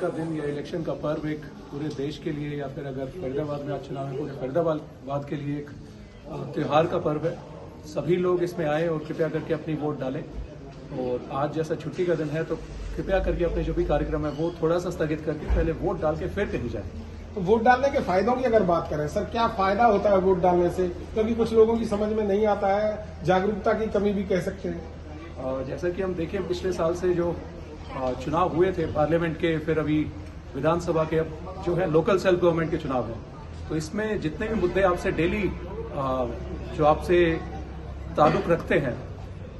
का दिन या इलेक्शन का पर्व एक पूरे देश के लिए या फिर अगर फरीदाबाद में आज चुनाव है पूरे फरीदाबाद के लिए एक त्योहार का पर्व है। सभी लोग इसमें आए और कृपया करके अपनी वोट डालें। और आज जैसा छुट्टी का दिन है तो कृपया करके अपने जो भी कार्यक्रम है वो थोड़ा सा स्थगित करके पहले वोट डाल के फिर कहीं जाए। तो वोट डालने के फायदों की अगर बात करें सर, क्या फायदा होता है वोट डालने से? क्योंकि कुछ लोगों की समझ में नहीं आता है, जागरूकता की कमी भी कह सकते हैं। जैसा कि हम देखें पिछले साल से जो चुनाव हुए थे पार्लियामेंट के, फिर अभी विधानसभा के, अब जो है लोकल सेल्फ गवर्नमेंट के चुनाव हैं, तो इसमें जितने भी मुद्दे आपसे डेली जो आपसे ताल्लुक रखते हैं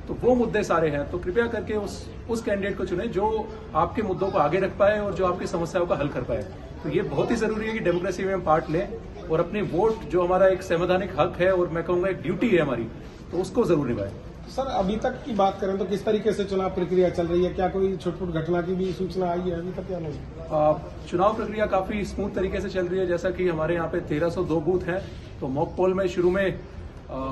तो वो मुद्दे सारे हैं। तो कृपया करके उस कैंडिडेट को चुनें जो आपके मुद्दों को आगे रख पाए और जो आपकी समस्याओं का हल कर पाए। तो ये बहुत ही जरूरी है कि डेमोक्रेसी में हम पार्ट लें और अपनी वोट जो हमारा एक संवैधानिक हक है और मैं कहूँगा एक ड्यूटी है हमारी, तो उसको जरूर निभाएं। सर, अभी तक की बात करें तो किस तरीके से चुनाव प्रक्रिया चल रही है? क्या कोई छुटपुट घटना की भी सूचना आई है अभी तक या नहीं? चुनाव प्रक्रिया काफी स्मूथ तरीके से चल रही है। जैसा कि हमारे यहाँ पे 1302 बूथ हैं, तो मॉक पोल में शुरू में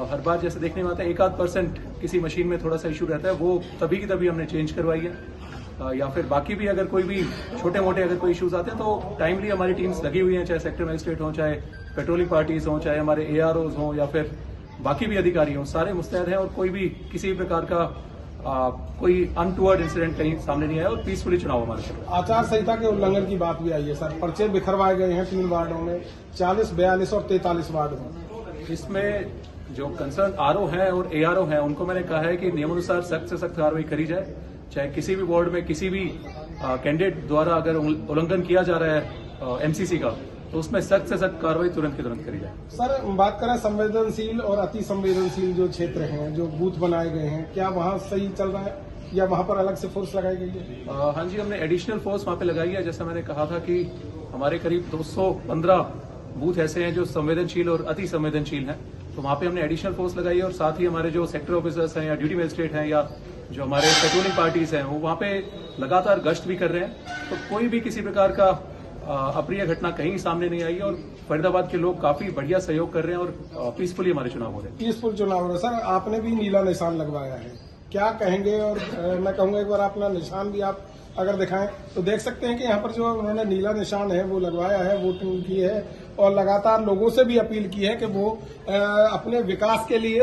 हर बार जैसे देखने में आता है 1-8% किसी मशीन में थोड़ा सा इशू रहता है, वो तभी की तभी हमने चेंज करवाई है। या फिर बाकी भी अगर कोई भी छोटे मोटे अगर कोई इश्यूज आते हैं तो टाइमली हमारी टीम्स लगी हुई हैं, चाहे सेक्टर मजिस्ट्रेट हों, चाहे पेट्रोलिंग पार्टीज हों, चाहे हमारे AROs हों या फिर बाकी भी अधिकारी हों, सारे मुस्तैद हैं और कोई भी किसी भी प्रकार का कोई अनटूवर्ड इंसिडेंट कहीं सामने नहीं आया और पीसफुली चुनाव हमारे चल रहा है। आचार संहिता के उल्लंघन की बात भी आई है सर, पर्चे बिखरवाए गए हैं 3 वार्डों में, 40, 42 और 43 वार्ड में। इसमें जो कंसर्न RO हैं और ARO हैं उनको मैंने कहा है कि नियमानुसार सख्त से सख्त कार्रवाई करी जाए। चाहे किसी भी वार्ड में किसी भी कैंडिडेट द्वारा अगर उल्लंघन किया जा रहा है MCC का, तो उसमें सख्त से सख्त कार्रवाई तुरंत की तुरंत करी जाए। सर, बात करें संवेदनशील और अति संवेदनशील जो क्षेत्र हैं, जो बूथ बनाए गए हैं, क्या वहाँ सही चल रहा है या वहाँ पर अलग से फोर्स लगाई गई है? हाँ जी, हमने एडिशनल फोर्स वहाँ पे लगाई है। जैसा मैंने कहा था कि हमारे करीब 215 बूथ ऐसे हैं जो संवेदनशील और अति संवेदनशील हैं, तो वहाँ पे हमने एडिशनल फोर्स लगाई है। और साथ ही हमारे जो सेक्टर ऑफिसर्स हैं या ड्यूटी मजिस्ट्रेट हैं या जो हमारे पेट्रोलिंग पार्टीज हैं वो वहाँ पे लगातार गश्त भी कर रहे हैं। तो कोई भी किसी प्रकार का अप्रिय घटना कहीं सामने नहीं आई है और फरीदाबाद के लोग काफी बढ़िया सहयोग कर रहे हैं और पीसफुली हमारे चुनाव हो रहे हैं। पीसफुल चुनाव हो रहा है। सर, आपने भी नीला निशान लगवाया है, क्या कहेंगे? और मैं कहूंगा एक बार अपना निशान भी आप अगर दिखाएं तो देख सकते हैं कि यहाँ पर जो उन्होंने नीला निशान है वो लगवाया है, वोटिंग की है और लगातार लोगों से भी अपील की है कि वो अपने विकास के लिए